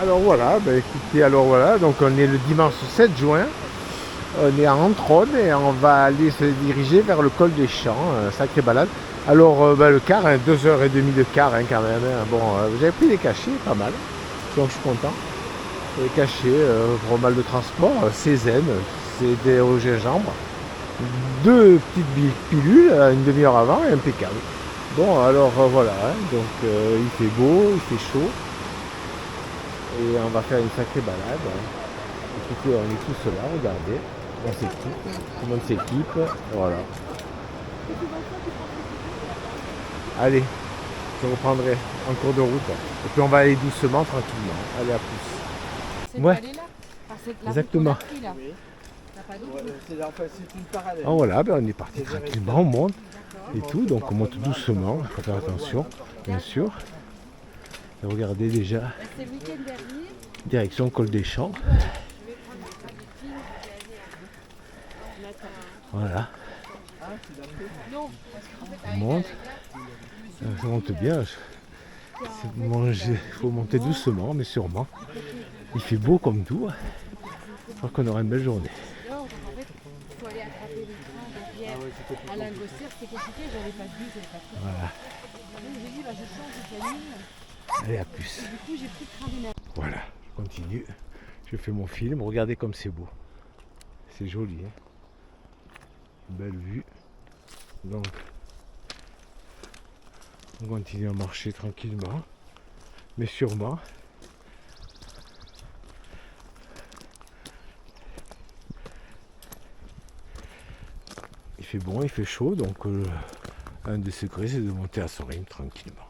Alors voilà, écoutez, alors voilà, donc on est le dimanche 7 juin, on est à Antronne et on va aller se diriger vers le col des Champs, sacrée balade. Alors le car, 2h30 de car quand même, bon, j'avais pris des cachets, pas mal, donc je suis content. Les cachets, pour mal de transport, Cézanne, c'est au gingembre, 2 petites pilules, une demi-heure avant, et impeccable. Bon alors voilà, donc il fait beau, il fait chaud. Et on va faire une sacrée balade. Écoutez, on est tous là, regardez. On s'équipe, tout le monde s'équipe. Voilà. Allez, je reprendrai en cours de route. Et puis on va aller doucement, tranquillement. Allez, à plus. Cette Ouais. vallée-là, Exactement. Oui. C'est une parallèle. Alors voilà, on est parti tranquillement, on monte et tout. Donc on monte doucement, il faut faire attention, bien sûr. Et regardez déjà, C'est le week-end dernier. direction col des Champs. Voilà. On monte. Ça monte bien. Il faut monter doucement, mais sûrement. Il fait beau comme tout. Je crois qu'on aura une belle journée. En fait, il faut aller attraper les trains derrière. À Lingostière, c'est compliqué, j'avais pas vu, j'avais pas pris. Voilà. Donc j'ai dit, je change de planning. Allez, à plus. Du coup, j'ai pris le train d'une heure. Voilà, je continue. Je fais mon film. Regardez comme c'est beau. C'est joli. Hein, belle vue. Donc, on continue à marcher tranquillement, mais sûrement. Il fait bon, il fait chaud, donc un des secrets c'est de monter à son rythme tranquillement.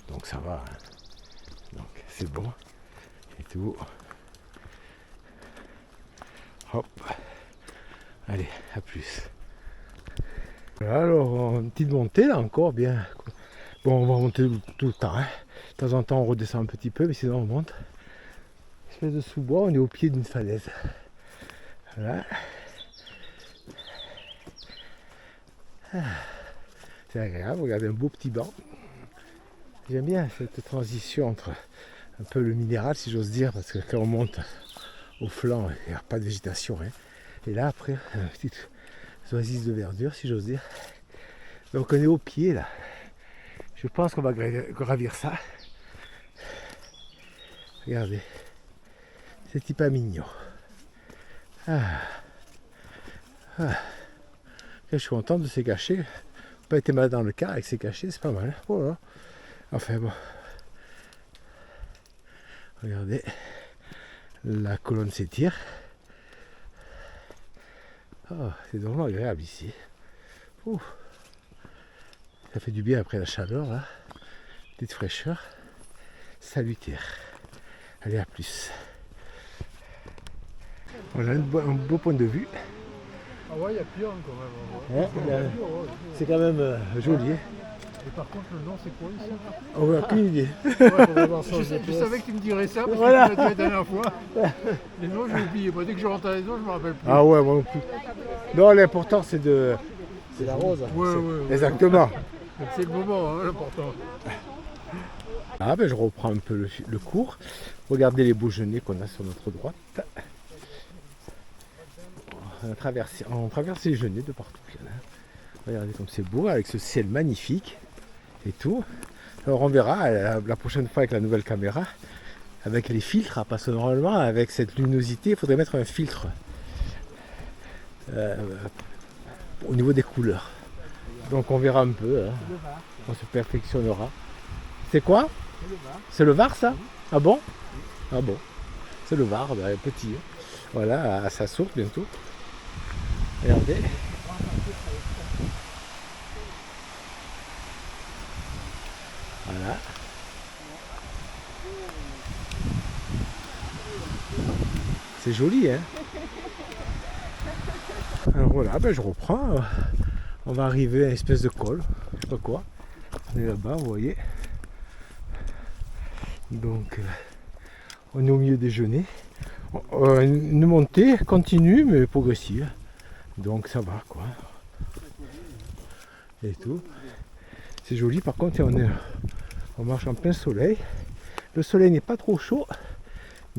Donc ça va. Hein. Donc c'est bon. Et tout. Hop. Allez, à plus. Alors, une petite montée là encore, bien. Bon, on va monter tout le temps. Hein. De temps en temps, on redescend un petit peu, mais sinon on monte. Espèce de sous-bois, on est au pied d'une falaise. Voilà. C'est agréable, regardez un beau petit banc. J'aime bien cette transition entre un peu le minéral, si j'ose dire, parce que quand on monte au flanc, il n'y a pas de végétation. Hein. Et là, après, une petite oasis de verdure, si j'ose dire. Donc on est au pied là. Je pense qu'on va gravir ça. Regardez. C'est hyper mignon. Je suis content de ces cachets. Pas été mal dans le car avec ces cachets, c'est pas mal. Voilà. Enfin bon. Regardez. La colonne s'étire. Oh, c'est vraiment agréable ici. Ouh. Ça fait du bien après la chaleur là. Petite fraîcheur. Salutaire. Allez, à plus. Voilà un beau point de vue. Ah ouais, il y a pire quand même. Hein, c'est quand même joli. Hein. Et par contre, le nom, c'est quoi ici? Oh, ouais, aucune idée. Je savais que tu me dirais ça, parce Voilà. que tu m'as dit la dernière fois. Les noms, j'ai oublié. Moi, dès que je rentre à la maison, je me rappelle plus. Ah ouais, moi non plus. Non, l'important c'est de. C'est la rose. Ouais. Exactement. C'est le moment, hein, l'important. Ah ben je reprends un peu le cours. Regardez les beaux genêts qu'on a sur notre droite. On traverse les genêts de partout. Regardez comme c'est beau avec ce ciel magnifique et tout. Alors on verra la prochaine fois avec la nouvelle caméra, avec les filtres, parce que normalement avec cette luminosité il faudrait mettre un filtre au niveau des couleurs. Donc on verra un peu, hein. On se perfectionnera. C'est quoi? C'est le Var ça? Ah bon? Ah bon. C'est le Var, petit. Hein. Voilà, ça saute bientôt. Regardez. Voilà. C'est joli, hein? Alors voilà, je reprends. On va arriver à une espèce de col, je sais pas quoi. On est là-bas, vous voyez. Donc, on est au milieu des genêts. Une montée continue, mais progressive. Donc ça va, quoi. Et tout. C'est joli, par contre, on marche en plein soleil. Le soleil n'est pas trop chaud,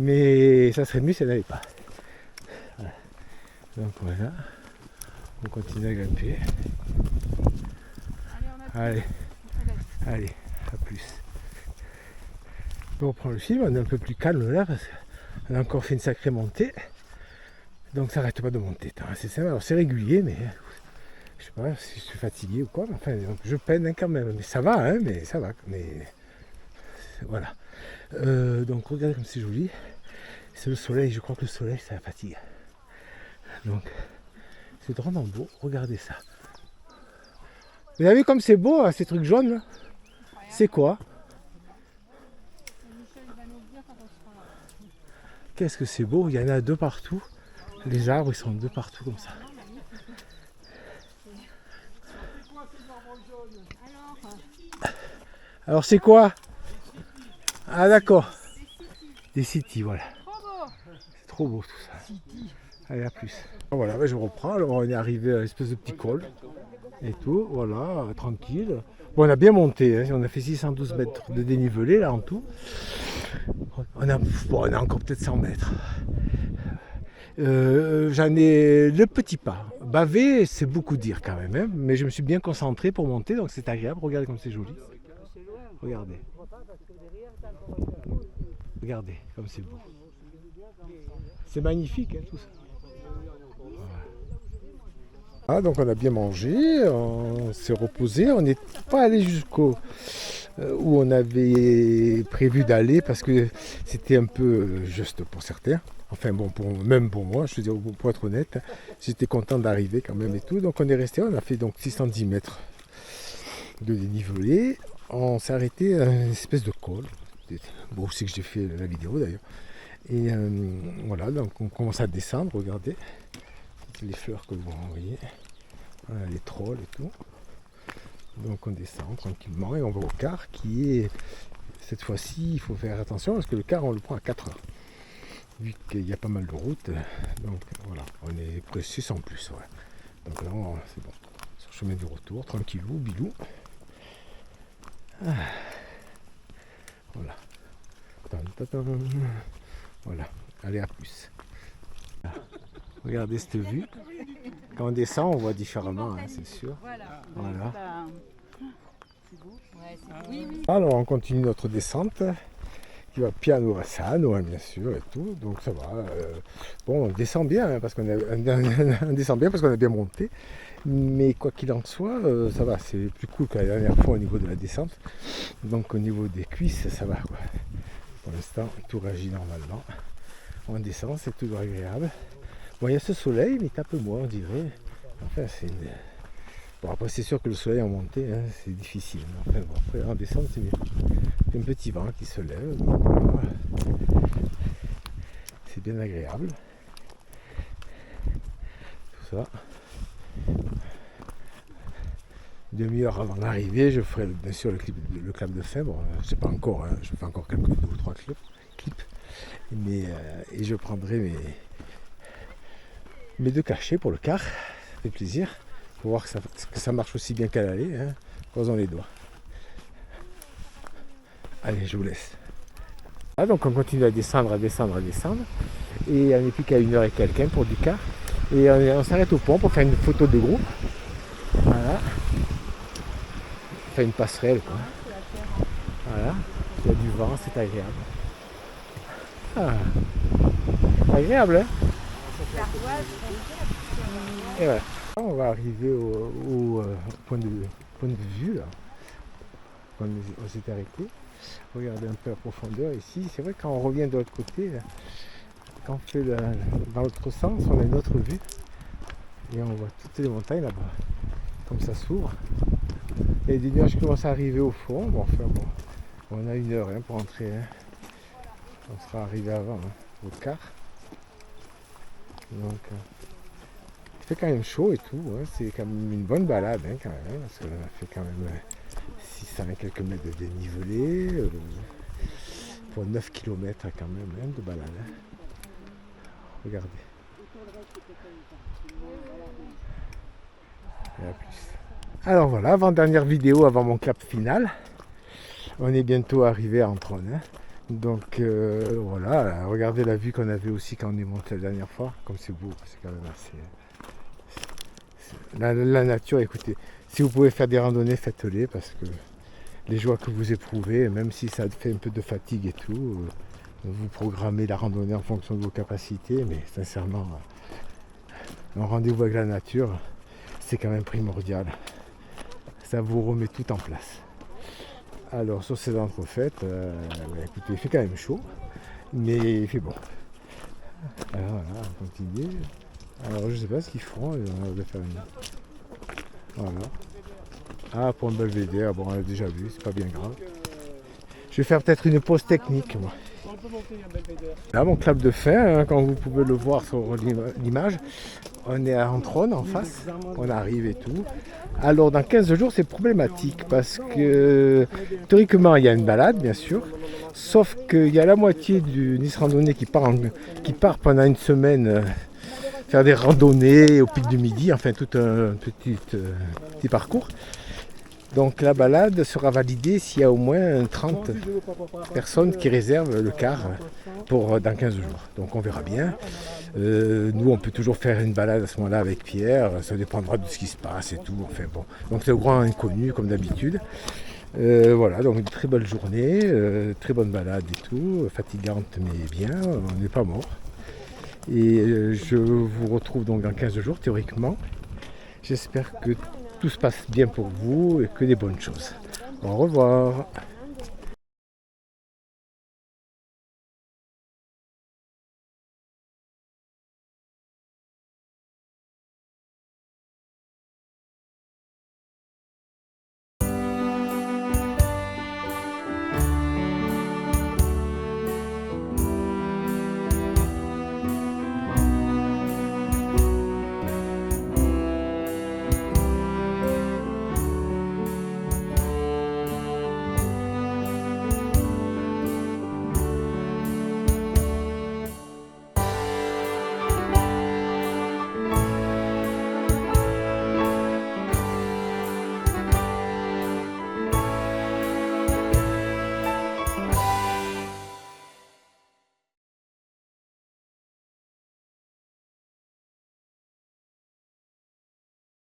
Mais ça serait mieux si elle n'allait pas. Voilà. Donc voilà, on continue à grimper. Allez, allez, à plus. Bon, on reprend le film, on est un peu plus calme là parce qu'on a encore fait une sacrée montée. Donc ça n'arrête pas de monter. C'est simple, alors c'est régulier, mais je sais pas si je suis fatigué ou quoi. Mais enfin, je peine hein, quand même. Mais ça va, hein, mais ça va. Mais voilà. Donc regardez comme c'est joli. C'est le soleil, je crois que le soleil ça fatigue. Donc c'est drôlement beau, regardez ça. Vous avez vu comme c'est beau hein, ces trucs jaunes là? C'est quoi? Qu'est-ce que c'est beau, il y en a deux partout. Les arbres ils sont deux partout comme ça. Alors c'est quoi? Ah d'accord. Des cities, voilà. C'est trop beau tout ça. Allez, à plus. Voilà, je reprends. Alors on est arrivé à une espèce de petit col. Et tout, voilà, tranquille. Bon, on a bien monté, hein. On a fait 612 mètres de dénivelé là en tout. On a encore peut-être 100 mètres. J'en ai le petit pas. Bavé, c'est beaucoup dire quand même, hein. Mais je me suis bien concentré pour monter, donc c'est agréable. Regardez comme c'est joli. Regardez. Regardez comme c'est beau. C'est magnifique hein, tout ça. Ah, donc on a bien mangé, on s'est reposé, on n'est pas allé jusqu'au où on avait prévu d'aller parce que c'était un peu juste pour certains. Enfin bon, même pour moi, je veux dire, pour être honnête, j'étais content d'arriver quand même et tout. Donc on est resté, on a fait donc 610 mètres de dénivelé. On s'est arrêté à une espèce de col. Bon, c'est que j'ai fait la vidéo d'ailleurs. Et voilà, donc on commence à descendre, regardez. Les fleurs que vous voyez, voilà, les trolls et tout. Donc on descend tranquillement et on va au car qui est, cette fois-ci il faut faire attention parce que le car on le prend à 4 heures. Vu qu'il y a pas mal de routes, donc voilà, on est précis sans plus. Ouais. Donc là c'est bon, sur le chemin du retour, tranquillou, bilou. Ah. Voilà. Voilà, allez à plus. Ah. Regardez cette vue. Quand on descend, on voit différemment, hein, c'est sûr. Voilà. Alors on continue notre descente qui va piano Vassano, hein, bien sûr, et tout. Donc ça va. Bon, on descend bien hein, parce qu'on a bien monté. Mais quoi qu'il en soit, ça va. C'est plus cool que la dernière fois au niveau de la descente. Donc au niveau des cuisses, ça va quoi. Pour l'instant, tout réagit normalement. On descend, c'est toujours agréable. Bon, il y a ce soleil, mais il tape moins, on dirait. Enfin, c'est une... Bon, après, c'est sûr que le soleil en montée, hein, c'est difficile. Enfin, bon, après, en descente, c'est mieux. Il y a un petit vent qui se lève. Donc, voilà. C'est bien agréable. Tout ça. Une demi-heure avant l'arrivée, je ferai bien sûr le clap de fin. Bon, je ne sais pas encore, hein, je fais encore quelques 2 ou 3 clips. Mais, et je prendrai mes 2 cachets pour le car, ça fait plaisir. Pour voir que ça marche aussi bien qu'à l'aller, hein. Croisons les doigts. Allez, je vous laisse. Ah, donc on continue à descendre. Et on n'est plus qu'à 1 heure et quelques pour du car. Et on s'arrête au pont pour faire une photo de groupe. Voilà. On fait une passerelle quoi. Voilà. Il y a du vent, c'est agréable. Ah. Agréable, hein. Et voilà. On va arriver au point de vue là. On s'est arrêté. Regardez un peu la profondeur ici. C'est vrai que quand on revient de l'autre côté, là, quand on fait dans l'autre sens, on a une autre vue. Et on voit toutes les montagnes là-bas. Comme ça s'ouvre. Et des nuages commencent à arriver au fond. Bon, enfin bon. On a 1 heure hein, pour entrer. Hein. On sera arrivé avant, hein, au car. Donc, il fait quand même chaud et tout. Hein. C'est quand même une bonne balade, hein, quand même. Parce qu'on a fait quand même 600 et quelques mètres de dénivelé. Pour 9 km quand même hein, de balade. Hein. Regardez. Et à plus. Alors voilà, avant-dernière vidéo, avant mon clap final. On est bientôt arrivé à Antron. Hein. Donc voilà, regardez la vue qu'on avait aussi quand on est monté la dernière fois, comme c'est beau, c'est quand même assez... La nature, écoutez, si vous pouvez faire des randonnées, faites-les, parce que les joies que vous éprouvez, même si ça fait un peu de fatigue et tout, vous programmez la randonnée en fonction de vos capacités, mais sincèrement, un rendez-vous avec la nature, c'est quand même primordial. Ça vous remet tout en place. Alors sur ces entrefaites, écoutez, il fait quand même chaud, mais il fait bon. Alors voilà, on continue. Alors je sais pas ce qu'ils feront, ils ont l'air de faire une... Voilà. Ah, pour un belvédère, bon on l'a déjà vu, c'est pas bien grave. Je vais faire peut-être une pause technique moi. Là mon clap de fin, hein, comme vous pouvez le voir sur l'image, on est à Antron en face, on arrive et tout. Alors dans 15 jours c'est problématique parce que théoriquement il y a une balade bien sûr, sauf qu'il y a la moitié du Nice Randonnée qui part pendant une semaine faire des randonnées au pic du midi, enfin tout un petit parcours. Donc la balade sera validée s'il y a au moins 30 personnes qui réservent le car pour dans 15 jours. Donc on verra bien. Nous on peut toujours faire une balade à ce moment-là avec Pierre, ça dépendra de ce qui se passe et tout. Enfin bon. Donc c'est au grand inconnu comme d'habitude. Voilà, donc une très belle journée, très bonne balade et tout, fatigante mais bien, on n'est pas mort. Et je vous retrouve donc dans 15 jours théoriquement. J'espère que tout se passe bien pour vous et que des bonnes choses. Au revoir.